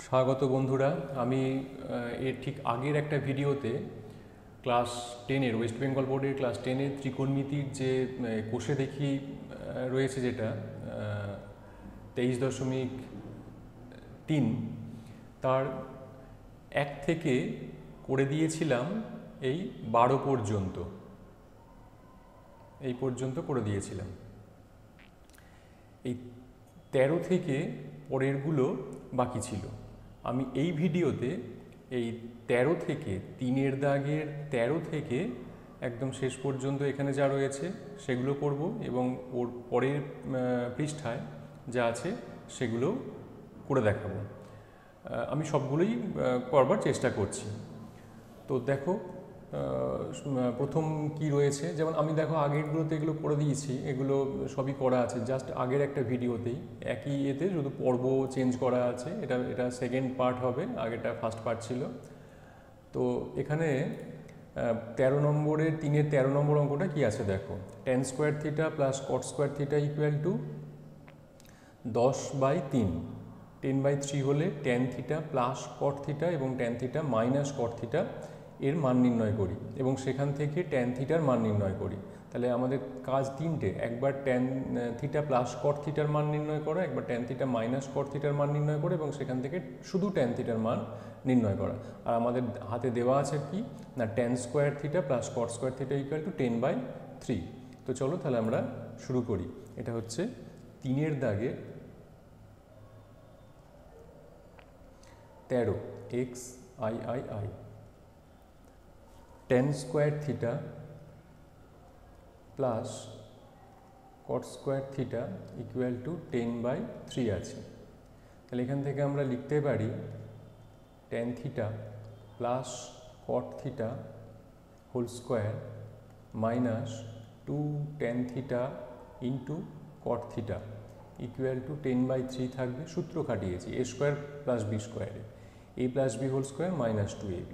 স্বাগত বন্ধুরা। আমি এর ঠিক আগের একটা ভিডিওতে ক্লাস 10-এর ওয়েস্ট বেঙ্গল বোর্ডের ক্লাস 10-এর ত্রিকোণমিতির যে কোষে দেখি রয়েছে, যেটা 23.3, তার 1 থেকে করে দিয়েছিলাম এই 12 পর্যন্ত, এই পর্যন্ত করে দিয়েছিলাম। এই 13 থেকে পরেরগুলো বাকি ছিল। আমি এই ভিডিওতে এই 13 থেকে 3-এর দাগের 13 থেকে একদম শেষ পর্যন্ত এখানে যা রয়েছে সেগুলো করব, এবং ওর পরের পৃষ্ঠায় যা আছে সেগুলো করে দেখাবো। আমি সবগুলোই করবার চেষ্টা করছি। তো দেখো, প্রথম কি রয়েছে, যেমন আমি দেখো আগেরগুলোতে এগুলো করে দিয়েছি, এগুলো সবই করা আছে জাস্ট আগের একটা ভিডিওতেই, একই এতে শুধু পর্ব চেঞ্জ করা আছে। এটা সেকেন্ড পার্ট হবে, আগেটা ফার্স্ট পার্ট ছিল। তো এখানে 13 নম্বরের 3-এর 13 নম্বর অঙ্কটা কি আছে দেখো, tan square theta plus cot square theta equal to 10/3। 10/3 হলে tan theta plus cot theta এবং tan theta minus cot theta এর মান নির্ণয় করি, এবং সেখান থেকে tan থিটার মান নির্ণয় করি। তাহলে আমাদের কাজ তিনটে, একবার tan থিটা প্লাস কট থিটার মান নির্ণয় করা, একবার tan থিটা মাইনাস কট থিটার মান নির্ণয় করে, এবং সেখান থেকে শুধু tan থিটার মান নির্ণয় করা। আর আমাদের হাতে দেওয়া আছে কি না, tan square theta plus cot square theta equal to 10/3। তো চলো তাহলে আমরা শুরু করি। এটা হচ্ছে 3-এর দাগে 13 XII tan square theta plus cot square theta equal to 10/3 আছে। তাহলে এখান থেকে আমরা লিখতে পারি tan theta plus cot theta whole square minus 2 tan theta into cot theta equal to 10/3 থাকবে। সূত্র খাটিয়েছি a স্কোয়ার প্লাস বি স্কোয়ারে, a plus B whole square minus 2ab।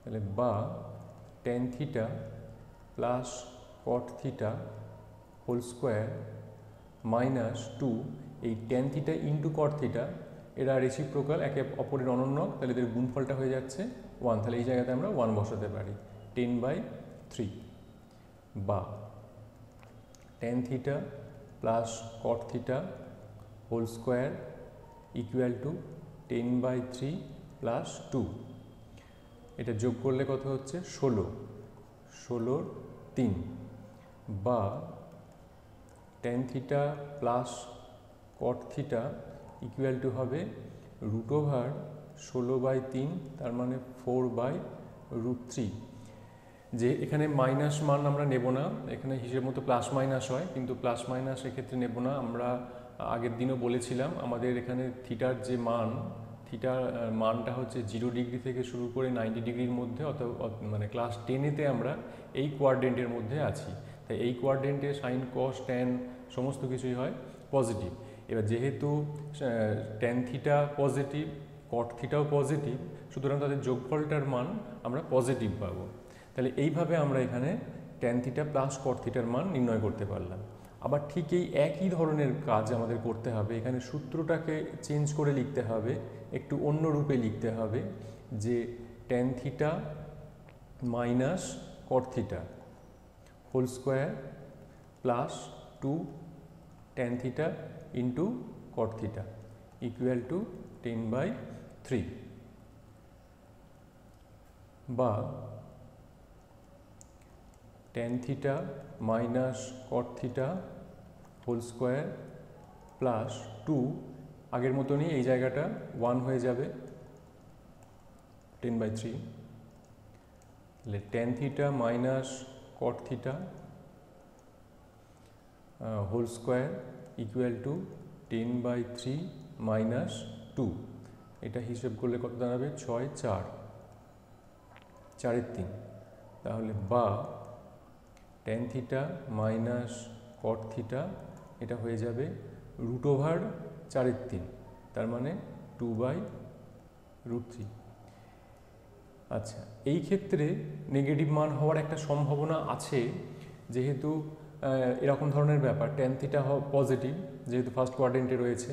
তাহলে বা tan theta plus cot theta whole square minus 2, এই tan theta into cot theta এরা reciprocal, একে অপরের অনন্যক, তাহলে এদের গুণফলটা হয়ে যাচ্ছে 1। তাহলে এই জায়গাতে আমরা 1 বসাতে পারি, 10/3। বা tan theta plus cot theta whole square equal to 10/3 plus 2। এটা যোগ করলে কত হচ্ছে 16, 16/3। বা tan theta plus cot theta equal two হবে √16/3, তার মানে 4/√3। যে এখানে মাইনাস মান আমরা নেব না, এখানে হিসেব মতো প্লাস মাইনাস হয়, কিন্তু প্লাস মাইনাস এক্ষেত্রে নেব না। আমরা আগের দিনও বলেছিলাম আমাদের এখানে থিটার যে মান, থিটার মানটা হচ্ছে 0 ডিগ্রি থেকে শুরু করে 90 ডিগ্রির মধ্যে, অথবা মানে ক্লাস 10-এতে আমরা এই কোয়াড্রেন্টের মধ্যে আছি। তাই এই কোয়াড্রেন্টে সাইন কস ট্যান সমস্ত কিছুই হয় পজিটিভ। এবার যেহেতু ট্যান থিটা পজিটিভ, কট থিটাও পজিটিভ, সুতরাং তাদের যোগফলটার মান আমরা পজিটিভ পাবো। তাহলে এইভাবে আমরা এখানে ট্যান থিটা প্লাস কট থিটার মান নির্ণয় করতে পারলাম। আবার ঠিক এই একই ধরনের কাজ আমাদের করতে হবে, এখানে সূত্রটাকে চেঞ্জ করে লিখতে হবে, একটু অন্য রূপে লিখতে হবে, যে tan theta minus cot theta whole square plus 2 tan theta into cot theta equal to 10/3। বা tan theta minus cot theta whole square plus 2, আগের মতনই এই জায়গাটা 1 হয়ে যাবে, 10/3। তাহলে tan theta minus cot theta whole square equal to 10/3 minus 2। এটা হিসেব করলে কত দাঁড়াবে, 6, 4, 4/3। তাহলে বা tan theta minus cot theta এটা হয়ে যাবে √4/3, তার মানে 2/√3। আচ্ছা, এই ক্ষেত্রে নেগেটিভ মান হওয়ার একটা সম্ভাবনা আছে, যেহেতু এরকম ধরনের ব্যাপার। ট্যান থিটা পজিটিভ, যেহেতু ফার্স্ট কোয়াড্রেন্টে রয়েছে,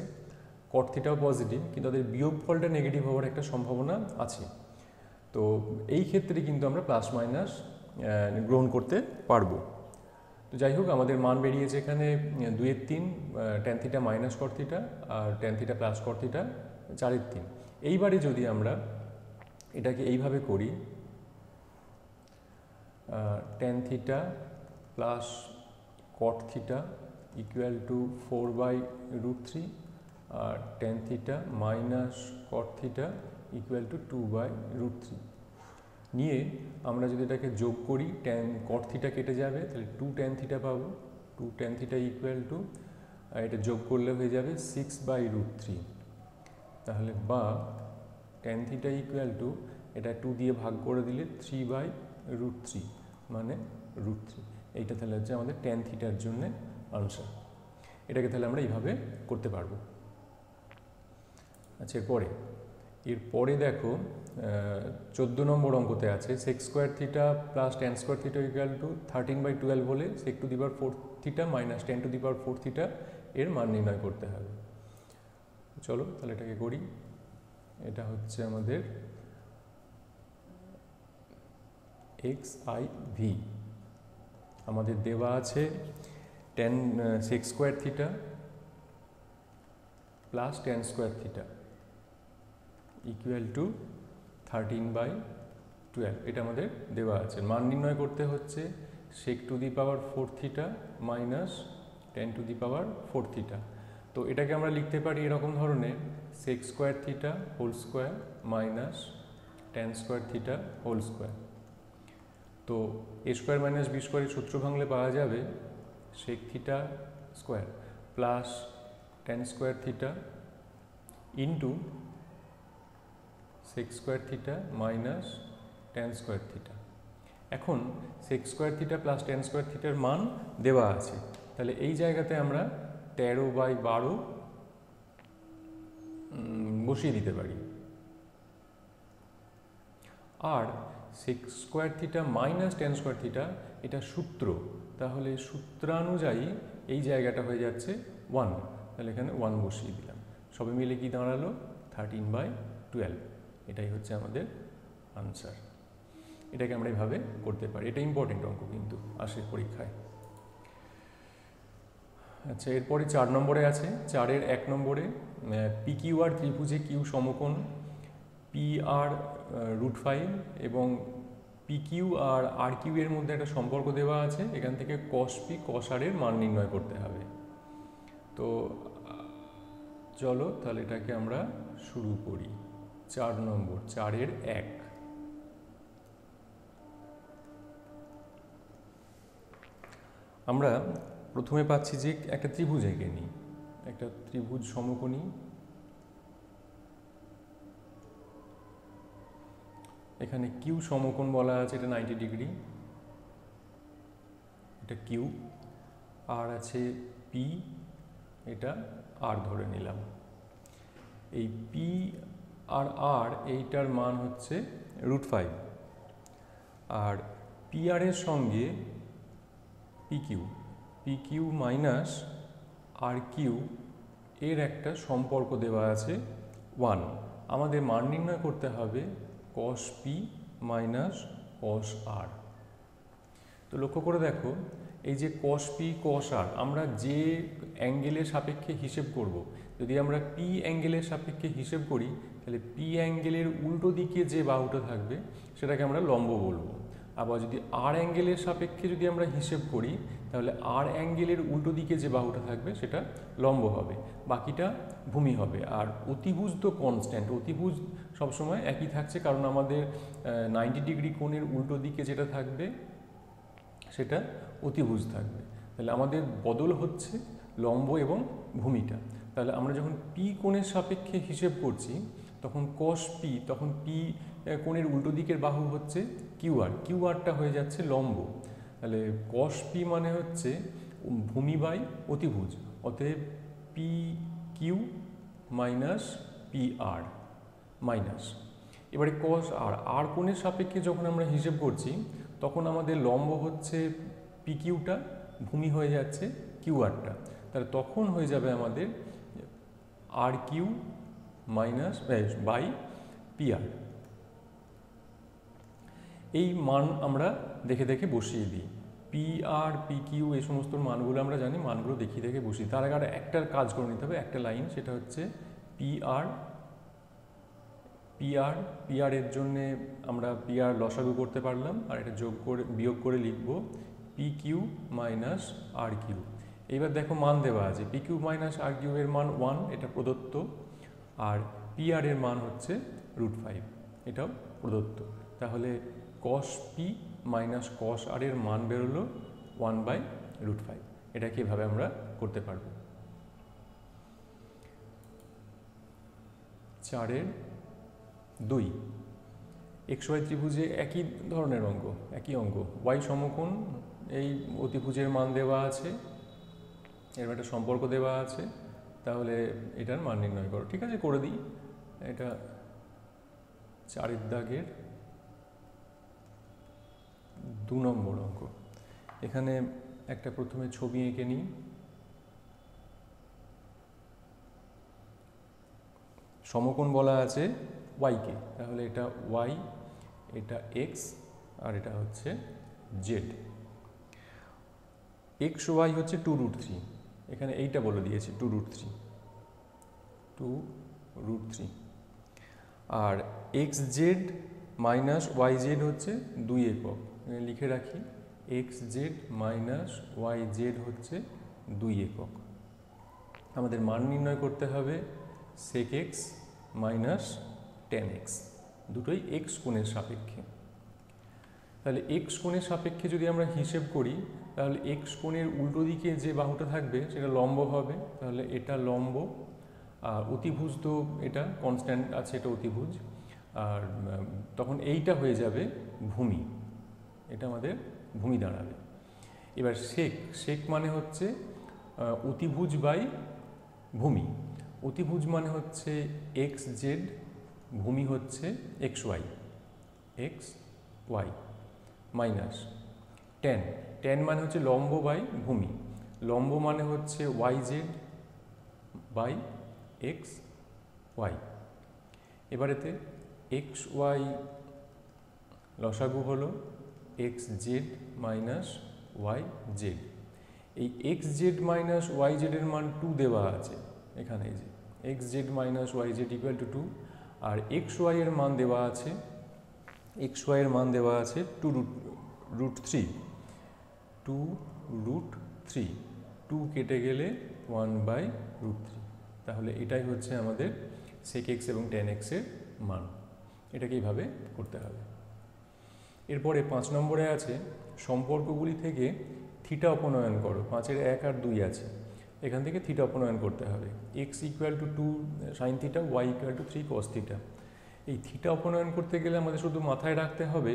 কট থিটাও পজিটিভ, কিন্তু তাদের বিয়োগফলটা নেগেটিভ হওয়ার একটা সম্ভাবনা আছে। তো এই ক্ষেত্রে কিন্তু আমরা প্লাস মাইনাস গ্রহণ করতে পারবো। তো যাই হোক, আমাদের মান বেরিয়েছে এখানে 2/3 tan theta minus cot theta, আর tan theta plus cot theta 4/3। এইবারে যদি আমরা এটাকে এইভাবে করি, tan theta plus cot theta equal to 4/√3, আর tan theta minus cot theta equal to 2/√3 নিয়ে আমরা যদি এটাকে যোগ করি, ট্যান কট থিটা কেটে যাবে, তাহলে 2 ট্যান থিটা পাবো। 2 ট্যান থিটা ইকুয়াল টু, এটা যোগ করলে হয়ে যাবে 6/√3। তাহলে বা ট্যান থিটা ইকুয়াল টু, এটা 2 দিয়ে ভাগ করে দিলে 3/√3 মানে √3। এইটা তাহলে হচ্ছে আমাদের ট্যান থিটার জন্য আনসার। এটাকে তাহলে আমরা এইভাবে করতে পারবো। আচ্ছা, এরপরে দেখো 14 নম্বর অঙ্কতে আছে sec square theta plus tan square theta equal to 13/12 হলে sec to the power 4 theta minus tan to the power 4 theta এর মান নির্ণয় করতে হবে। চলো তাহলে এটাকে করি। এটা হচ্ছে আমাদের XIV। আমাদের দেওয়া আছে tan sec square theta plus tan square theta equal to 13/12। এটা আমাদের দেওয়া আছে। মান নির্ণয় করতে হচ্ছে sec to the power 4 theta minus tan to the power 4 theta. তো এটাকে আমরা লিখতে পারি এরকম ধরনের, sec square theta whole square minus tan square theta whole square. তো এ স্কোয়ার মাইনাস বি স্কোয়ারের সূত্র ভাঙলে পাওয়া যাবে sec theta square plus tan square theta into sec square theta minus tan square theta. এখন sec square theta plus tan square থিটার মান দেওয়া আছে, তাহলে এই জায়গাতে আমরা 13/12 বসিয়ে দিতে পারি। আর sec square theta minus tan square theta এটা সূত্র, তাহলে সূত্রানুযায়ী এই জায়গাটা হয়ে যাচ্ছে 1, তাহলে এখানে 1 বসিয়ে দিলাম। সবে মিলে কি দাঁড়ালো 13/12। এটাই হচ্ছে আমাদের আনসার। এটাকে আমরা এইভাবে করতে পারি। এটা ইম্পর্টেন্ট অঙ্ক কিন্তু আসে পরীক্ষায়। আচ্ছা, এরপরে 4 নম্বরে আছে। 4-এর 1 নম্বরে PQR ত্রিভুজে কিউ সমকোণ PR √5 এবং PQ আর RQ এর মধ্যে একটা সম্পর্ক দেওয়া আছে। এখান থেকে cos P cos R এর মান নির্ণয় করতে হবে। তো চলো তাহলে এটাকে আমরা শুরু করি। 4 নম্বর, 4-এর 1। আমরা প্রথমে পাচ্ছি যে একটা ত্রিভুজ এঁকে নিই, একটা ত্রিভুজ সমকোণী। এখানে কিউ সমকোণ বলা আছে, এটা 90 ডিগ্রি, এটা কিউ। আর আছে পি, এটা আর ধরে নিলাম। এই পি আর আর এইটার মান হচ্ছে √5। আর পি আর এর সঙ্গে পিকিউ মাইনাস আর কিউ এর একটা সম্পর্ক দেওয়া আছে 1। আমাদের মান নির্ণয় করতে হবে cos P minus cos R। তো লক্ষ্য করে দেখো, এই যে cos P cos R আমরা যে অ্যাঙ্গেলের সাপেক্ষে হিসেব করব, যদি আমরা P অ্যাঙ্গেলের সাপেক্ষে হিসেব করি তাহলে P অ্যাঙ্গেলের উল্টো দিকে যে বাহুটা থাকবে সেটাকে আমরা লম্ব বলবো। আবার যদি R অ্যাঙ্গেলের সাপেক্ষে যদি আমরা হিসেব করি তাহলে R অ্যাঙ্গেলের উল্টো দিকে যে বাহুটা থাকবে সেটা লম্ব হবে, বাকিটা ভূমি হবে। আর অতিভুজ তো কনস্ট্যান্ট, অতিভুজ সবসময় একই থাকছে, কারণ আমাদের 90 ডিগ্রি কোণের উল্টো দিকে যেটা থাকবে সেটা অতিভুজ থাকবে। তাহলে আমাদের বদল হচ্ছে লম্ব এবং ভূমিটা। তাহলে আমরা যখন পি কোণের সাপেক্ষে হিসেব করছি তখন cos P, তখন পি কোণের উল্টো দিকের বাহু হচ্ছে কিউআরটা হয়ে যাচ্ছে লম্ব। তাহলে cos P মানে হচ্ছে ভূমি বাই অতিভুজ, অতএব P Q minus P R minus. এবারে cos আর কোণের সাপেক্ষে যখন আমরা হিসেব করছি তখন আমাদের লম্ব হচ্ছে পি কিউটা, ভূমি হয়ে যাচ্ছে কিউআরটা। তাহলে তখন হয়ে যাবে আমাদের আর Q minus by P R. এই মান আমরা দেখে দেখে বসিয়ে দিই। পি আর পি কিউ এই সমস্ত মানগুলো আমরা জানি, মানগুলো দেখিয়ে দেখে বসি। তার আগে একটা কাজ করে নিতে হবে, একটা লাইন, সেটা হচ্ছে পি আর এর জন্যে আমরা পি আর লসাগু করতে পারলাম, আর এটা যোগ করে বিয়োগ করে লিখব পি কিউ মাইনাস আর কিউ। এইবার দেখো মান দেওয়া আছে, পি কিউ মাইনাস আর কিউ এর মান 1, এটা প্রদত্ত, আর পি আর এর মান হচ্ছে √5, এটাও প্রদত্ত। তাহলে কস পি মাইনাস কস আর এর মান বেরোলো 1/√5। এটাকে এভাবে আমরা করতে পারবো। 4/2 XY ত্রিভুজে একই ধরনের অঙ্ক, একই অঙ্ক, y সমকোণ, এই অতিভুজের মান দেওয়া আছে, এর একটা সম্পর্ক দেওয়া আছে, তাহলে এটার মান নির্ণয় করো। ঠিক আছে, করে দিই। এটা 4 দাগের 2 নম্বর অঙ্ক। এখানে একটা প্রথমে ছবি এঁকে নিই। সমকোণ বলা আছে y কে, তাহলে এটা y, এটা x, আর এটা হচ্ছে z। xy হচ্ছে 2√3, এখানে এইটা বলে দিয়েছি 2√3, আর xz মাইনাস yz হচ্ছে 2 একক, লিখে রাখি xz মাইনাস yz হচ্ছে 2 একক। আমাদের মান নির্ণয় করতে হবে sec x minus tan x, দুটোই x কোণের সাপেক্ষে। তাহলে x কোণের সাপেক্ষে যদি আমরা হিসেব করি, তাহলে x কোণের উল্টো দিকে যে বাহুটা থাকবে সেটা লম্ব হবে, তাহলে এটা লম্ব, আর অতিভুজ তো এটা কনস্ট্যান্ট আছে, এটা অতিভুজ, আর তখন এইটা হয়ে যাবে ভূমি, এটা আমাদের ভূমি দাঁড়াবে। এবার সেক মানে হচ্ছে অতিভুজ বাই ভূমি। অতিভুজ মানে হচ্ছে xz, ভূমি হচ্ছে xy মাইনাস ট্যান মানে হচ্ছে লম্ব বাই ভূমি, লম্ব মানে হচ্ছে yz বাই xy। এবারেতে xy লসাগু হলো xz মাইনাস yz। এই xz মাইনাস yz এর মান 2 দেওয়া আছে এখানে, এই যে xz minus yz equal to 2, আর xy এর মান দেওয়া আছে, xy এর মান দেওয়া আছে 2√3, 2 কেটে গেলে 1/√3। তাহলে এটাই হচ্ছে আমাদের sec x এবং tan x এর মান। এটাকে এইভাবে করতে হবে। এরপরে 5 নম্বরে আছে সম্পর্কগুলি থেকে থিটা অপনয়ন করো। 5-এর 1 আর 2 আছে, এখান থেকে থিটা অপনয়ন করতে হবে। x equal to 2 sine theta, y equal to 3 cos theta. এই থিটা অপনয়ন করতে গেলে আমাদের শুধু মাথায় রাখতে হবে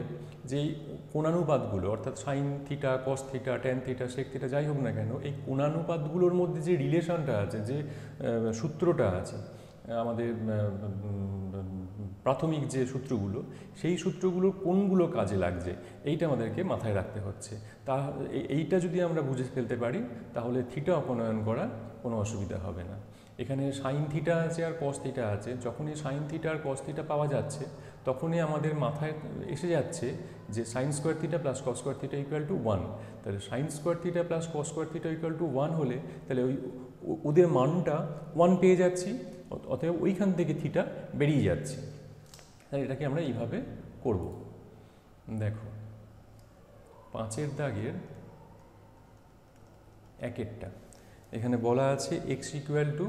যে এই কোণানুপাতগুলো, অর্থাৎ sine theta, cos theta, tan theta, sec theta, যাই হোক না কেন, এই কোণানুপাতগুলোর মধ্যে যে রিলেশনটা আছে, যে সূত্রটা আছে, আমাদের প্রাথমিক যে সূত্রগুলো, সেই সূত্রগুলোর কোনগুলো কাজে লাগছে এইটা আমাদেরকে মাথায় রাখতে হচ্ছে। তা এইটা যদি আমরা বুঝে ফেলতে পারি, তাহলে থিটা অপনয়ন করা কোনো অসুবিধা হবে না। এখানে সাইন থিটা আছে আর কস থিটা আছে, যখনই সাইন থিটা আর কস থিটা পাওয়া যাচ্ছে, তখনই আমাদের মাথায় এসে যাচ্ছে যে sign square theta plus cos square theta equal to 1। তাহলে sign square theta plus cos square theta equal to 1 হলে তাহলে ওদের মানটা 1 পেয়ে যাচ্ছি, অতএব ওইখান থেকে থিটা বেরিয়ে যাচ্ছে। তাহলে এটাকে আমরা এইভাবে করব। দেখো 5-এর দাগের 1-এরটা, এখানে বলা আছে x equal to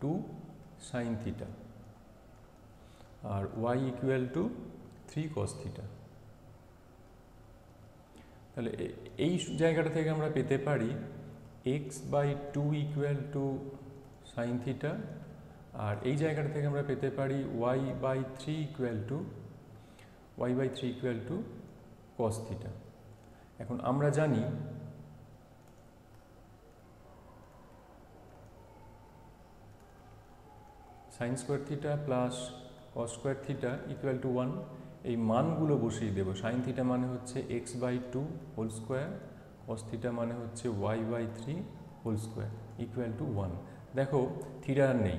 2 sine theta আর y equal to 3 cos theta. তাহলে এই জায়গাটা থেকে আমরা পেতে পারি x/2 equal to sine theta, আর এই জায়গাটা থেকে আমরা পেতে পারি y/3 equal to cos theta. এখন আমরা জানি sign square theta plus cos square theta equal to 1। এই মানগুলো বসিয়ে দেবো। সাইন থিটা মানে হচ্ছে x/2 whole square, cos theta মানে হচ্ছে y/3 whole square equal to 1। দেখো থিটা আর নেই,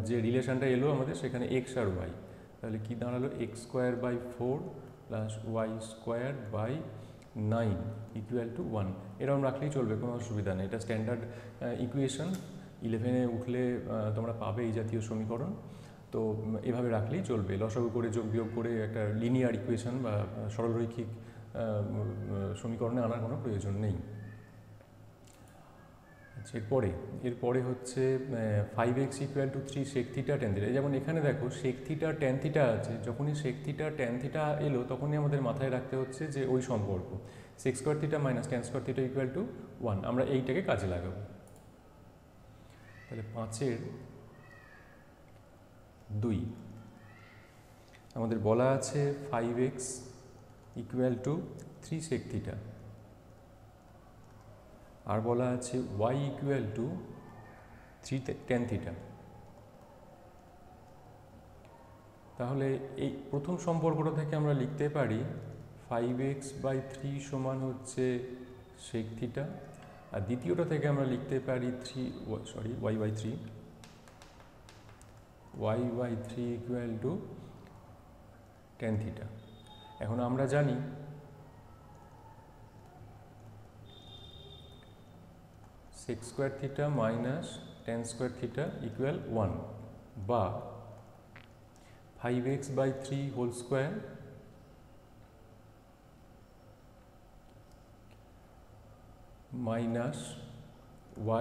যে রিলেশনটা এলো আমাদের সেখানে এক্স আর ওয়াই, তাহলে কি দাঁড়ালো X square by 4 plus Y square by 9 equal to 1। এরকম রাখলেই চলবে, কোনো অসুবিধা নেই। এটা স্ট্যান্ডার্ড ইকুয়েশন, 11-এ উঠলে তোমরা পাবে এই জাতীয় সমীকরণ। তো এভাবে রাখলেই চলবে, লসাগু করে যোগ বিয়োগ করে একটা লিনিয়ার ইকুয়েশন বা সরলরৈখিক সমীকরণে আনার কোনো প্রয়োজন নেই। আচ্ছা, এরপরে হচ্ছে 5x equal to 3 sec theta tan theta. যেমন এখানে দেখো sec থিটা ট্যান থিটা আছে, যখনই sec থিটা ট্যান থিটা এলো তখনই আমাদের মাথায় রাখতে হচ্ছে যে ওই সম্পর্ক sec square theta minus tan square theta equal to 1। আমরা এইটাকে কাজে লাগাবো। তাহলে 5-এর 2 আমাদের বলা আছে 5x equal to 3 sec theta, আর বলা আছে y equal to 3 tan theta. তাহলে এই প্রথম সম্পর্কটা থেকে আমরা লিখতে পারি 5x বাই 3 সমান হচ্ছে sec থিটা, আর দ্বিতীয়টা থেকে আমরা লিখতে পারি y by 3 equal to tan theta. এখন আমরা জানি sec square theta minus tan square theta equal 1, বা 5x by 3 whole square minus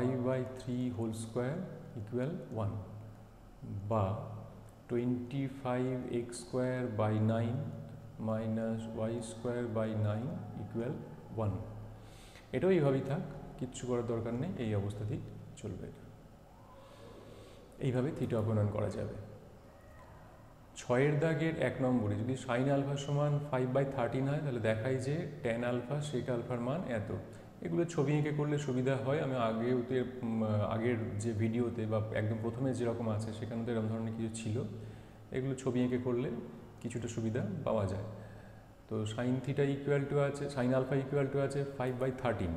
y by 3 whole square equal 1, বা 25x square by 9 minus y square by 9 equal 1। এটাও এইভাবেই থাক, কিচ্ছু করার দরকার নেই, এই অবস্থাতেই চলবে। এইভাবে থিটা অপনয়ন করা যাবে। 6-এর দাগের 1 নম্বরে যদি সাইন আলফা সমান 5/13 হয়, তাহলে দেখাই যে ট্যান আলফা সেক আলফার মান এত। এগুলো ছবি এঁকে করলে সুবিধা হয়। আমি আগের যে ভিডিওতে বা একদম প্রথমে যেরকম আছে সেখানে তো এরকম ধরনের কিছু ছিল, এগুলো ছবি এঁকে করলে কিছুটা সুবিধা পাওয়া যায়। তো সাইন থিটা ইকুয়াল টু আছে, সাইন আলফা ইকুয়াল টু আছে 5/13।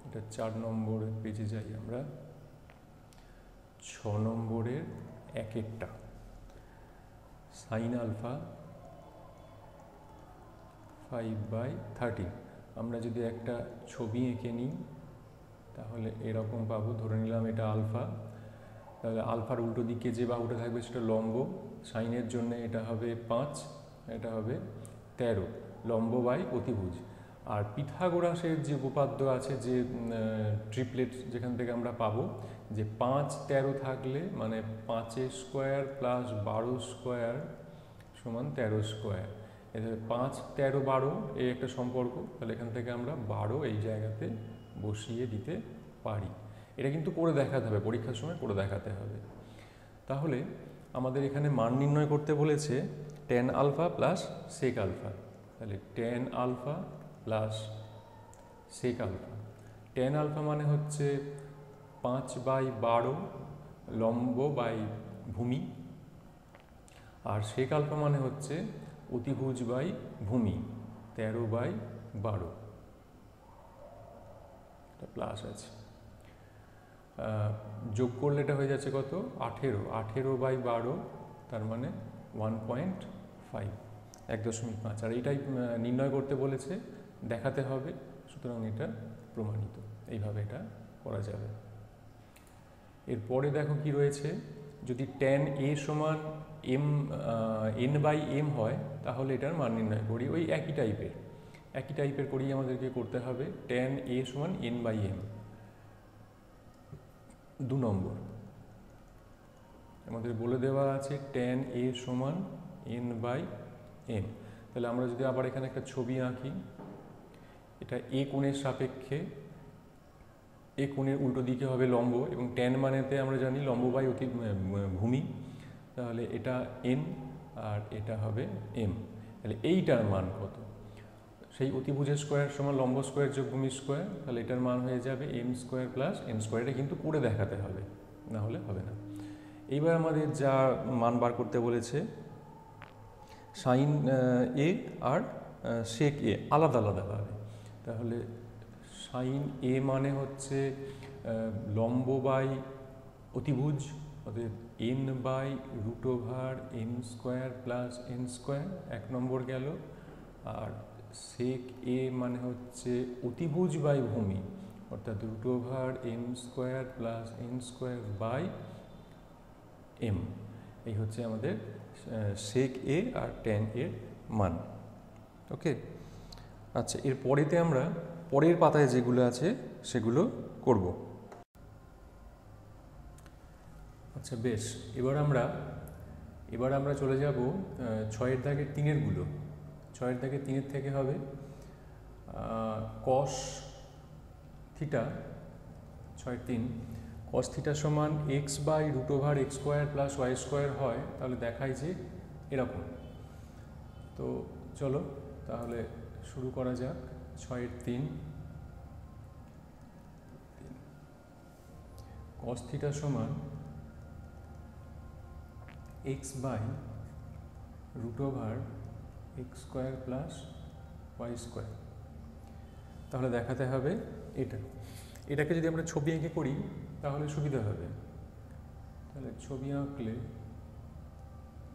এটা 4 নম্বরের পেজে যাই আমরা। 6 নম্বরের 1-1টা সাইন আলফা 5/13। আমরা যদি একটা ছবি এঁকে নিই তাহলে এরকম পাবো। ধরে নিলাম এটা আলফা, তাহলে আলফার উল্টো দিকে যে বাহুটা থাকবে সেটা লম্ব। সাইনের জন্য এটা হবে 5, এটা হবে 13, লম্ব বাই অতিভুজ। আর পিথাগোরাসের যে উপপাদ্য আছে, যে ট্রিপলেট যেখান থেকে আমরা পাবো যে 5, 13 থাকলে মানে 5 স্কোয়ার প্লাস 12 স্কোয়ার সমান 13 স্কোয়ার। এখানে 5, 13, 12 এই একটা সম্পর্ক, তাহলে এখান থেকে আমরা 12 এই জায়গাতে বসিয়ে দিতে পারি। এটা কিন্তু করে দেখাতে হবে, পরীক্ষার সময় করে দেখাতে হবে। তাহলে আমাদের এখানে মান নির্ণয় করতে বলেছে tan alpha plus sec alpha. তাহলে tan alpha plus sec alpha. Tan alpha মানে হচ্ছে 5/12 লম্ব বাই ভূমি, আর সেক আলফা মানে হচ্ছে অতিভুজ বাই ভূমি 13/12। এটা প্লাস আছে, যোগ করলে এটা হয়ে যাচ্ছে কত 18/12, তার মানে 1.5, 1.5। আর এইটাই নির্ণয় করতে বলেছে, দেখাতে হবে, সুতরাং এটা প্রমাণিত। এইভাবে এটা করা যাবে। এরপরে দেখো কি রয়েছে, যদি ট্যান এ সমান n/m হয় তাহলে এটার মান নির্ণয় করি। ওই একই টাইপের করেই আমাদেরকে করতে হবে। ট্যান এ সমান n/m। 2 নম্বর আমাদের বলে দেওয়া আছে ট্যান এ সমান n/m। তাহলে আমরা যদি আবার এখানে একটা ছবি আঁকি, এটা এ কোণের সাপেক্ষে, এ কোণের উল্টো দিকে হবে লম্ব, এবং ট্যান মানেতে আমরা জানি লম্ব বাই ভূমি। তাহলে এটা n আর এটা হবে m। তাহলে এইটার মান কত? সেই অতিভুজের স্কোয়ার সমান লম্ব স্কোয়ার যোগ ভূমি স্কোয়ার, তাহলে এটার মান হয়ে যাবে m square plus n square. এটা কিন্তু করে দেখাতে হবে, না হলে হবে না। এইবার আমাদের যা মান বার করতে বলেছে, সাইন এ আর সেক এ আলাদা আলাদাভাবে। তাহলে সাইন এ মানে হচ্ছে লম্ব বাই অতিভুজ, অতএব n by root over M square plus N square 1 নম্বর গেল। আর সেক এ মানে হচ্ছে অতিভুজ বাই ভূমি, অর্থাৎ root over M square plus N square by M. এই হচ্ছে আমাদের সেক এ আর ট্যান এর মান। ওকে, আচ্ছা, এর পরেতে আমরা পরের পাতায় যেগুলো আছে সেগুলো করব। আচ্ছা বেশ, এবার আমরা চলে যাব 6-এর দাগের 3-এর গুলো। 6-এর দাগের 3-এর থেকে হবে কস থিটা, 6-এর 3 কস থিটা সমান X by root over x square plus Y square হয়, তাহলে দেখায় যে এরকম। তো চলো তাহলে শুরু করা যাক। 6-এর 3 কস থিটা সমান X by root over x square plus Y square. তাহলে দেখাতে হবে এটাকে যদি আমরা ছবি এঁকে করি তাহলে সুবিধা হবে। তাহলে ছবি আঁকলে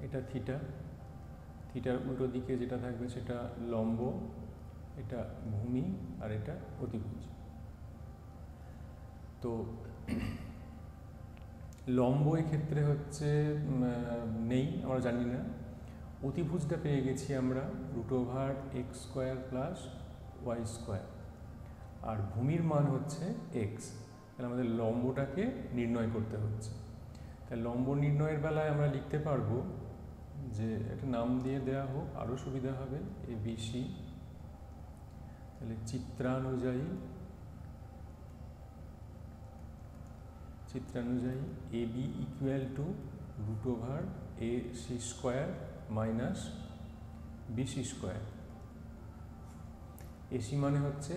এটা থিটা, থিটার উল্টো দিকে যেটা থাকবে সেটা লম্ব, এটা ভূমি আর এটা অতিভুজ। তো লম্ব এক্ষেত্রে হচ্ছে নেই, আমরা জানি না। অতিভুজটা পেয়ে গেছি আমরা root over x square plus Y square, আর ভূমির মান হচ্ছে এক্স। তাহলে আমাদের লম্বটাকে নির্ণয় করতে হচ্ছে। তাই লম্ব নির্ণয়ের বেলায় আমরা লিখতে পারবো যে একটা নাম দিয়ে দেওয়া হোক, আরও সুবিধা হবে, এ বি সি। তাহলে চিত্রানুযায়ী A B equal to root over A C square minus B C square. AC মানে হচ্ছে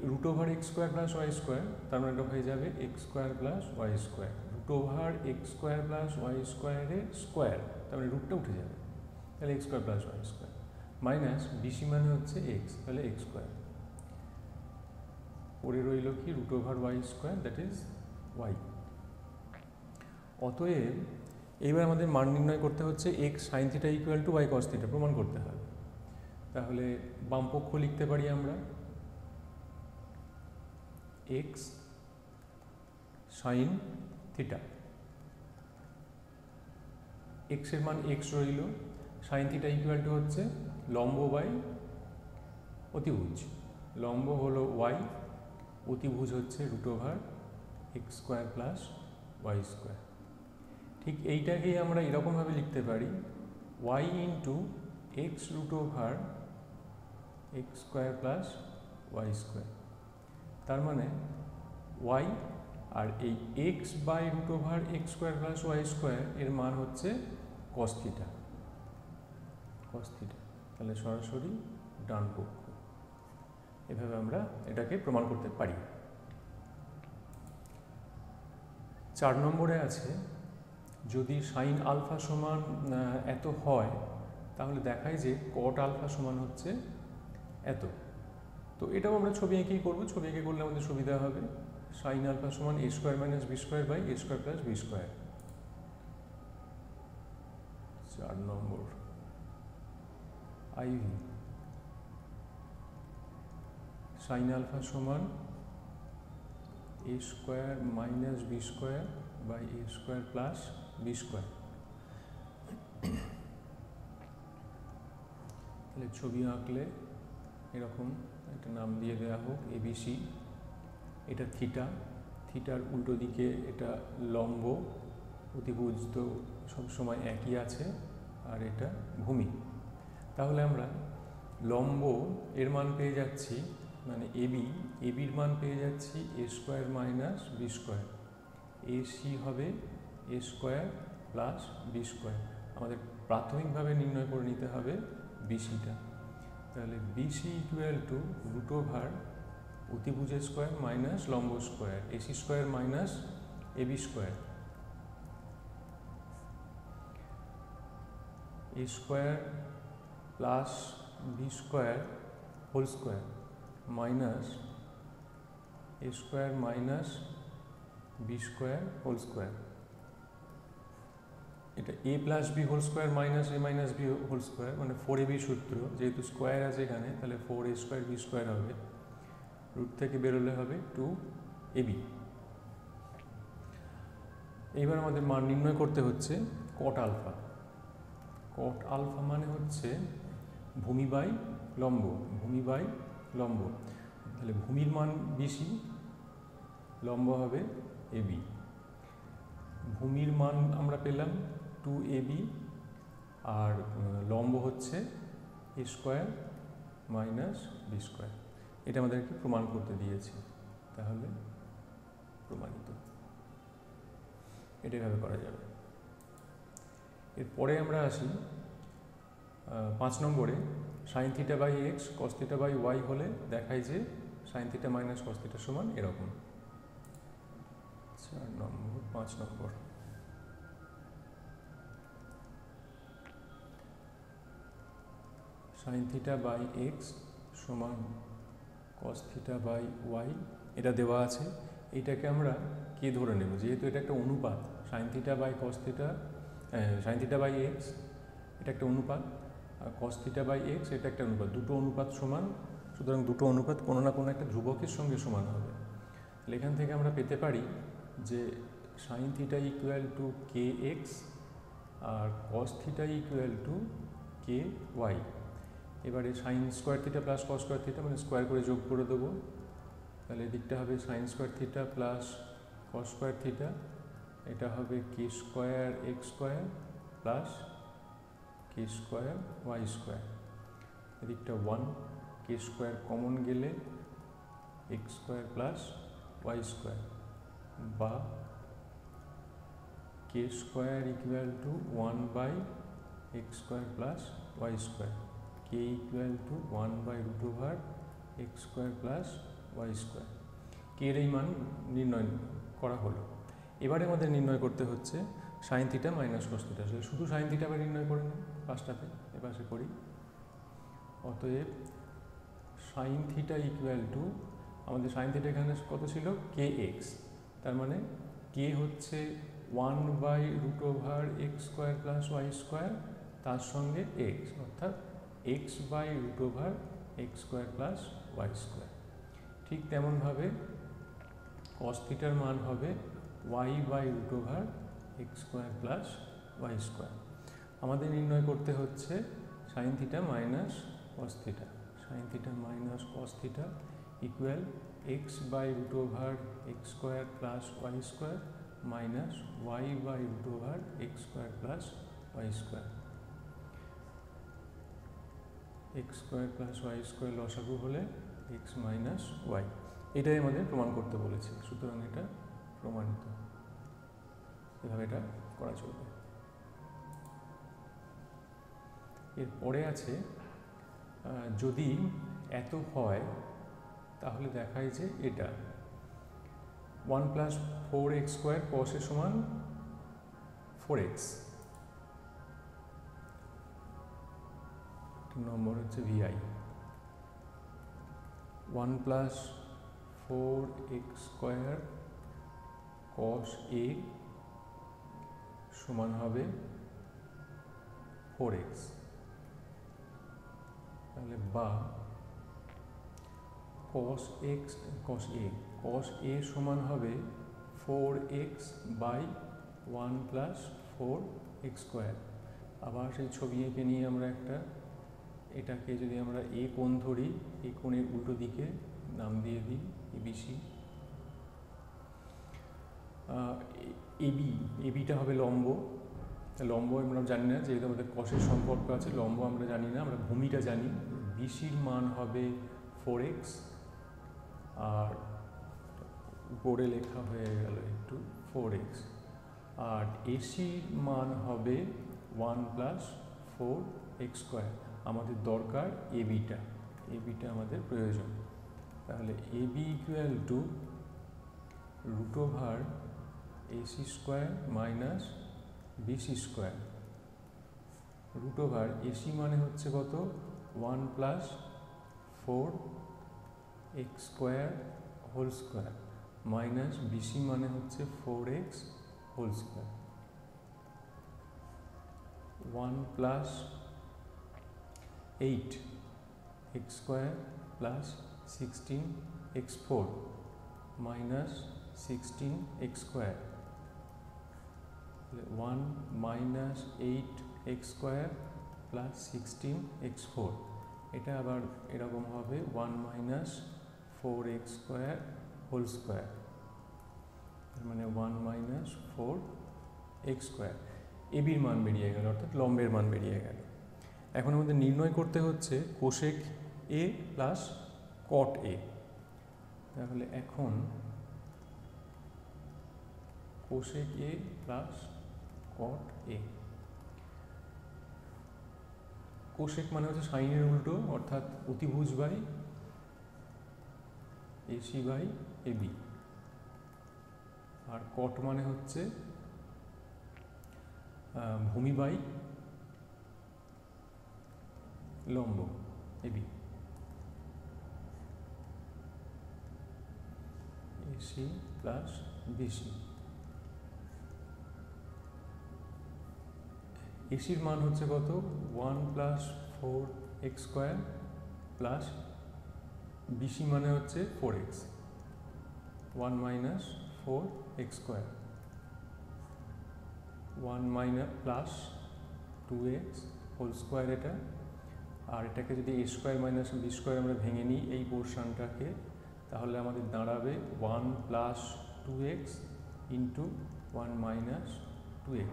root over x square plus Y square, তার মানে এটা হয়ে যাবে x square plus Y square. Root over x square plus y স্কোয়ারের square, তার মানে রুটটা উঠে যাবে, তাহলে x square plus Y square minus BC মানে হচ্ছে এক্স, তাহলে এক্স স্কোয়ার। পরে রইল কি root over Y square, that is Y. অতএব এইবার আমাদের মান নির্ণয় করতে হচ্ছে X sine theta equal to Y cos theta, প্রমাণ করতে হবে। তাহলে বামপক্ষ লিখতে পারি আমরা এক্স সাইন থিটা, এক্সের মান এক্স রইল, সাইন থিটা ইকুয়াল টু হচ্ছে লম্ব বাই অতিভুজ। লম্ব হলো ওয়াই, অতিভুজ হচ্ছে root over x square plus Y square. ঠিক এইটাকেই আমরা এরকমভাবে লিখতে পারি Y into X root over x square plus Y square. তার মানে ওয়াই আর এই X by root over x square plus Y square এর মান হচ্ছে কস থিটা। তাহলে সরাসরি ডান পক্ষ। এভাবে আমরা এটাকে প্রমাণ করতে পারি। 4 নম্বরে আছে যদি সাইন আলফা সমান এত হয় তাহলে দেখায় যে কট আলফা সমান হচ্ছে এত। তো এটাও আমরা ছবি এঁকেই করবো, ছবি এঁকে করলে আমাদের সুবিধা হবে। সাইন আলফা সমান a square minus B square by a square plus b square. 4 নম্বর আইভি সাইন আলফা সমান a square minus B square by a square plus b square. তাহলে ছবি আঁকলে এরকম একটা নাম দিয়ে দেওয়া হোক এবিসি। এটা থিটা, থিটার উল্টো দিকে এটা লম্ব, অতিভুজ তো সবসময় একই আছে, আর এটা ভূমি। তাহলে আমরা লম্ব এর মান পেয়ে যাচ্ছি, মানে এবির মান পেয়ে যাচ্ছি a square minus B square. AC হবে a square plus b square. আমাদের প্রাথমিকভাবে নির্ণয় করে নিতে হবে বিসিটা। তাহলে BC equal to root over অতিভুজের স্কোয়ার মাইনাস লম্ব square, AC square minus AB square. A square plus b square whole square minus a square minus B square whole square, এটা a plus B whole square minus a minus b whole square, মানে 4ab সূত্র, যেহেতু square আছে এখানে তাহলে 4a square B square হবে, root থেকে বেরোলে হবে 2ab। এইবার আমাদের মান নির্ণয় করতে হচ্ছে কট আলফা। কট আলফা মানে হচ্ছে ভূমি বাই লম্ব, ভূমি বাই লম্ব, তাহলে ভূমির মান বেশি, লম্ব হবে ab। ভূমির মান আমরা পেলাম 2ab, আর লম্ব হচ্ছে a square minus B square. এটা আমাদেরকে প্রমাণ করতে দিয়েছে, তাহলে প্রমাণিত, এটা এভাবে করা যাবে। এরপরে আমরা আসি 5 নম্বরে, sine theta by X cos theta by Y হলে দেখায় যে sine theta minus cos theta সমান এরকম। 4 নম্বর 5 নম্বর, সাইন থিটা বাই এক্স সমান কস থিটা বাই ওয়াই, এটা দেওয়া আছে। এইটাকে আমরা কে ধরে নেব, যেহেতু এটা একটা অনুপাত, sine theta by cos theta, sine theta by X এটা একটা অনুপাত, আর কস থিটা বাই এক্স এটা একটা অনুপাত, দুটো অনুপাত সমান, সুতরাং দুটো অনুপাত কোনো না কোনো একটা ধ্রুবকের সঙ্গে সমান হবে। তাহলে এখান থেকে আমরা পেতে পারি যে sine theta equal to k x আর cos theta equal to k y. এবারে sine square theta plus cos square theta মানে স্কোয়ার করে যোগ করে দেবো, তাহলে এদিকটা হবে sine square theta plus cos square theta, এটা হবে k square x square plus k square y square, এদিকটা 1, কে স্কোয়ার কমন গেলে x square plus Y square, বা k square equal to 1 by X square plus Y square, k equal to 1 by root over x square plus Y square. K এর এই মান নির্ণয় করা হলো। এবারে আমাদের নির্ণয় করতে হচ্ছে sine theta minus cos theta, শুধু সাইন থিটা আবার নির্ণয় করে নিই পাঁচটাতে, এপাশে করি। অতএব সাইন থিটা ইকুয়াল টু, আমাদের সাইন থিটা এখানে কত ছিল, কে এক্স, তার মানে কে হচ্ছে 1 by root over x square plus Y square, তার সঙ্গে এক্স, অর্থাৎ X by root over x square plus Y square. ঠিক তেমনভাবে কস থিটার মান হবে Y by root over x square plus Y square. আমাদের নির্ণয় করতে হচ্ছে sine theta minus cos theta, sine theta minus cos theta equal X by root over x square plus Y square minus Y by root over x square plus Y square. X square plus Y square লসাগু হলে x minus Y, এটাই আমাদের প্রমাণ করতে বলেছে, সুতরাং এটা প্রমাণিত, এভাবে এটা করা চলবে। এরপরে আছে যদি এত হয় তাহলে দেখায় যে এটা 1 প্লাস 4x স্কোয়ার কস এর সমান 4x, নম্বর হচ্ছে VI. 1 plus 4x square cos A সমান হবে 4x, তাহলে বা cos a সমান হবে 4x by 1 plus 4x square. আবার সেই ছবি এঁকে নিয়ে আমরা একটা, এটাকে যদি আমরা এ কোণ ধরি, এই কোণের উল্টো দিকে নাম দিয়ে দিই এবিসি। এবিটা হবে লম্ব, লম্ব আমরা জানি না, যেহেতু আমাদের কসের সম্পর্ক আছে, লম্ব আমরা জানি না, আমরা ভূমিটা জানি। বিসির মান হবে 4x, আর উপরে লেখা হয়ে গেল একটু 4x, আর এসির মান হবে 1 প্লাস 4x স্কোয়ার। আমাদের দরকার এবিটা, এবিটা আমাদের প্রয়োজন, তাহলে AB equal to root over AC square minus BC square, root over AC মানে হচ্ছে কত 1 plus 4x square whole square minus BC মানে হচ্ছে 4x whole square, 1 plus 8x square plus 16x4 minus 16x square, 1 minus 8x square plus 16x4, এটা আবার এরকম হবে 1 minus 4x square whole square, মানে 1 মাইনাস 4x স্কোয়ার। এবির মান বেরিয়ে গেল, অর্থাৎ লম্বের মান বেরিয়ে গেল। এখন আমাদের নির্ণয় করতে হচ্ছে কোসেক এ প্লাস কট এ। তাহলে এখন কোসেক এ প্লাস কট এ, কোসেক মানে হচ্ছে সাইনের উল্টো, অর্থাৎ অতিভুজ বাই এসি বাই এবি, আর কট মানে হচ্ছে ভূমি বাই লম্ব এবি, এসি প্লাস বিসি। এসির মান হচ্ছে কত? 1 plus 4x square plus BC মানে হচ্ছে 4x, 1 minus 4x square, 1 minus plus 2x whole square এটা, আর এটাকে যদি a square minus B square আমরা ভেঙে নিই এই পোর্শনটাকে, তাহলে আমাদের দাঁড়াবে 1 plus 2x into 1 minus 2x।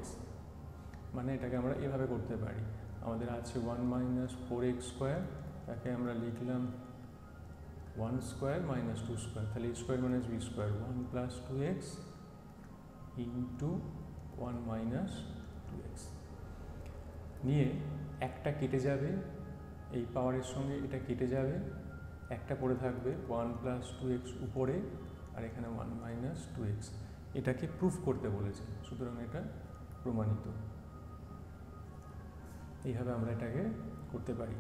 মানে এটাকে আমরা এভাবে করতে পারি, আমাদের আছে 1 মাইনাস 4x স্কোয়ার, তাকে আমরা লিখলাম 1 স্কোয়ার মাইনাস 2 স্কোয়ার, তাহলে a square minus B square 1 plus 2x into 1 minus 2x। নিয়ে একটা কেটে যাবে, এই পাওয়ারের সঙ্গে এটা কেটে যাবে, একটা পড়ে থাকবে 1 প্লাস 2x উপরে, আর এখানে 1 মাইনাস 2x। এটাকে প্রুফ করতে বলেছে, সুতরাং এটা প্রমাণিত। এইভাবে আমরা এটাকে করতে পারি।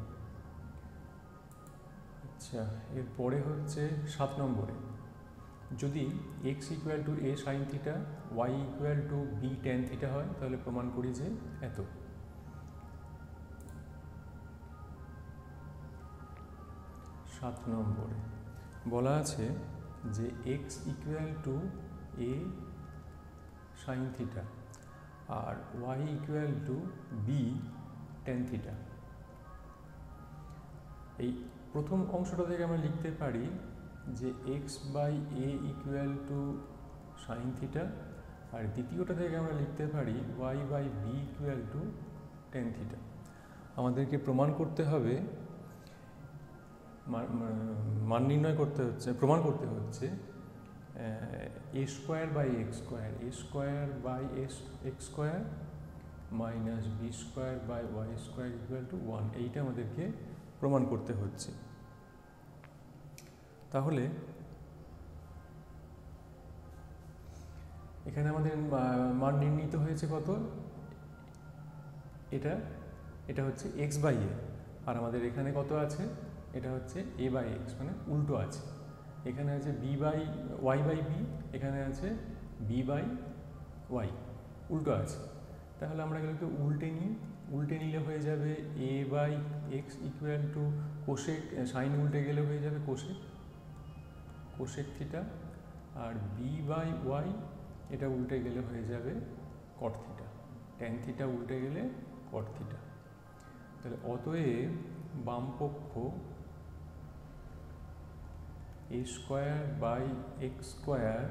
আচ্ছা, এরপরে হচ্ছে 7 নম্বরে, যদি x equal to a sine theta, y equal to b tan theta হয়, তাহলে প্রমাণ করি যে এত। 7 নম্বরে বলা আছে যে x equal to a sine theta আর y equal to b tan theta. এই প্রথম অংশটা থেকে আমরা লিখতে পারি যে x by a equal to sine theta, আর দ্বিতীয়টা থেকে আমরা লিখতে পারি y by b equal to tan theta. আমাদেরকে প্রমাণ করতে হবে, মান নির্ণয় করতে হচ্ছে, প্রমাণ করতে হচ্ছে a square by X square, a square by X square minus B square by Y square equal to 1, এইটা আমাদেরকে প্রমাণ করতে হচ্ছে। তাহলে এখানে আমাদের মান নির্ণীত হয়েছে কত? এটা হচ্ছে এক্স বাই এ, আর আমাদের এখানে কত আছে? এটা হচ্ছে এ বাই এক্স, মানে উল্টো আছে। এখানে আছে B by Y by B, এখানে আছে বি বাই ওয়াই, উল্টো আছে। তাহলে আমরা এগুলোকে উল্টে নিই, উল্টে নিলে হয়ে যাবে a by x equal to cosec, sine উল্টে গেলে হয়ে যাবে কোসেক থিটা, আর বি বাই ওয়াই এটা উল্টে গেলে হয়ে যাবে কট থিটা, ট্যান থিটা উল্টে গেলে কট থিটা। তাহলে অতএব বামপক্ষ a square by X square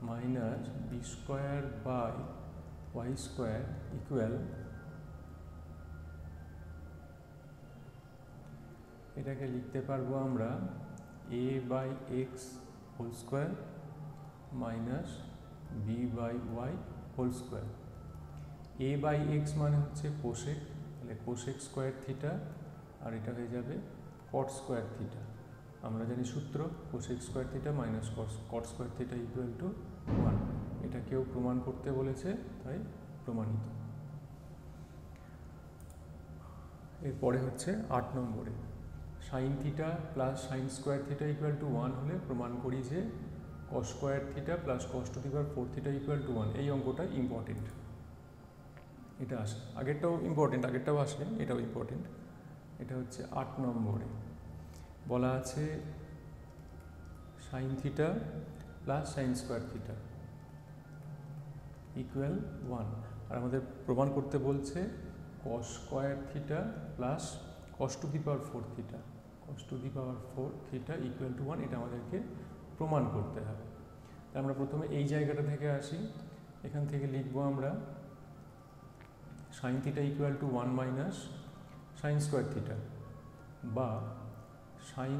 minus B square by Y square equal, এটাকে লিখতে পারবো আমরা a by X whole square minus B by Y whole square. a by X মানে হচ্ছে কোসেক, তাহলে কোসেক স্কোয়ার থিটা, আর এটা হয়ে যাবে কট স্কোয়ার থিটা। আমরা জানি সূত্র cosec square theta minus caught square theta equal to 1। এটা কেউ প্রমাণ করতে বলেছে, তাই প্রমাণিত। এরপরে হচ্ছে 8 নম্বরে, sine theta plus sign square theta equal to 1 হলে প্রমাণ করি যে cos square theta plus cos to the power 4 theta equal to 1। এই অঙ্কটা ইম্পর্টেন্ট, এটা আসে, আগেরটাও ইম্পর্টেন্ট, আগেরটাও আসে, এটাও ইম্পর্টেন্ট। এটা হচ্ছে 8 নম্বরে বলা আছে sine theta plus sign square theta equal 1, আর আমাদের প্রমাণ করতে বলছে cos square theta plus cos to the power 4 theta, cos to the power 4 theta equal to 1, এটা আমাদেরকে প্রমাণ করতে হবে। আমরা প্রথমে এই জায়গাটা থেকে আসি, এখান থেকে লিখব আমরা sine theta equal to 1 minus sine square theta, বা sine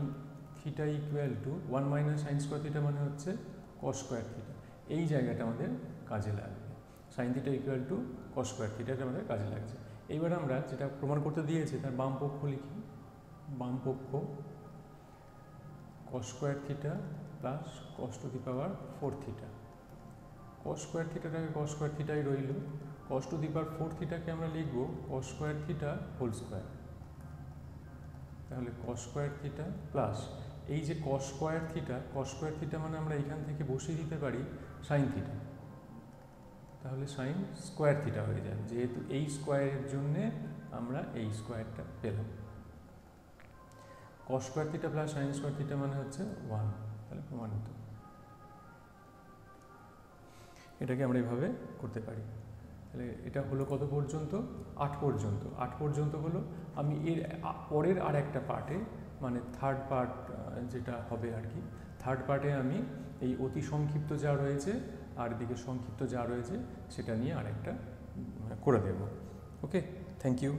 theta equal to 1 minus sine square theta মানে হচ্ছে cos স্কোয়ার থিটা। এই জায়গাটা আমাদের কাজে লাগবে, sine theta equal to cos square থিটাটা আমাদের কাজে লাগছে। এইবার আমরা যেটা প্রমাণ করতে দিয়েছি তার বাম পক্ষ লিখি, বাম পক্ষ cos square theta plus cos to the power 4 theta. cos square থিটাটাকে cos স্কোয়ার থিটাই রইল, cos টু দি পাওয়ার 4 থিটাকে আমরা লিখব cos square theta whole square. তাহলে cos স্কোয়ার থিটা প্লাস এই যে cos স্কোয়ার থিটা মানে আমরা এখান থেকে বসিয়ে দিতে পারি সাইন থিটা, তাহলে সাইন স্কোয়ার থিটা হয়ে যায়, যেহেতু এই স্কোয়ারের জন্যে আমরা এই স্কোয়ারটা পেলাম। cos square theta plus sign square theta মানে হচ্ছে 1, তাহলে প্রমাণিত। এটাকে আমরা এইভাবে করতে পারি। তাহলে এটা হলো কত পর্যন্ত? 8 পর্যন্ত। 8 পর্যন্ত হলো। আমি এর পরের আর একটা পার্টে, মানে থার্ড পার্ট যেটা হবে আর কি, থার্ড পার্টে আমি এই অতি সংক্ষিপ্ত যা রয়েছে আর এদিকে সংক্ষিপ্ত যা রয়েছে সেটা নিয়ে আরেকটা করে দেব। ওকে, থ্যাংক ইউ।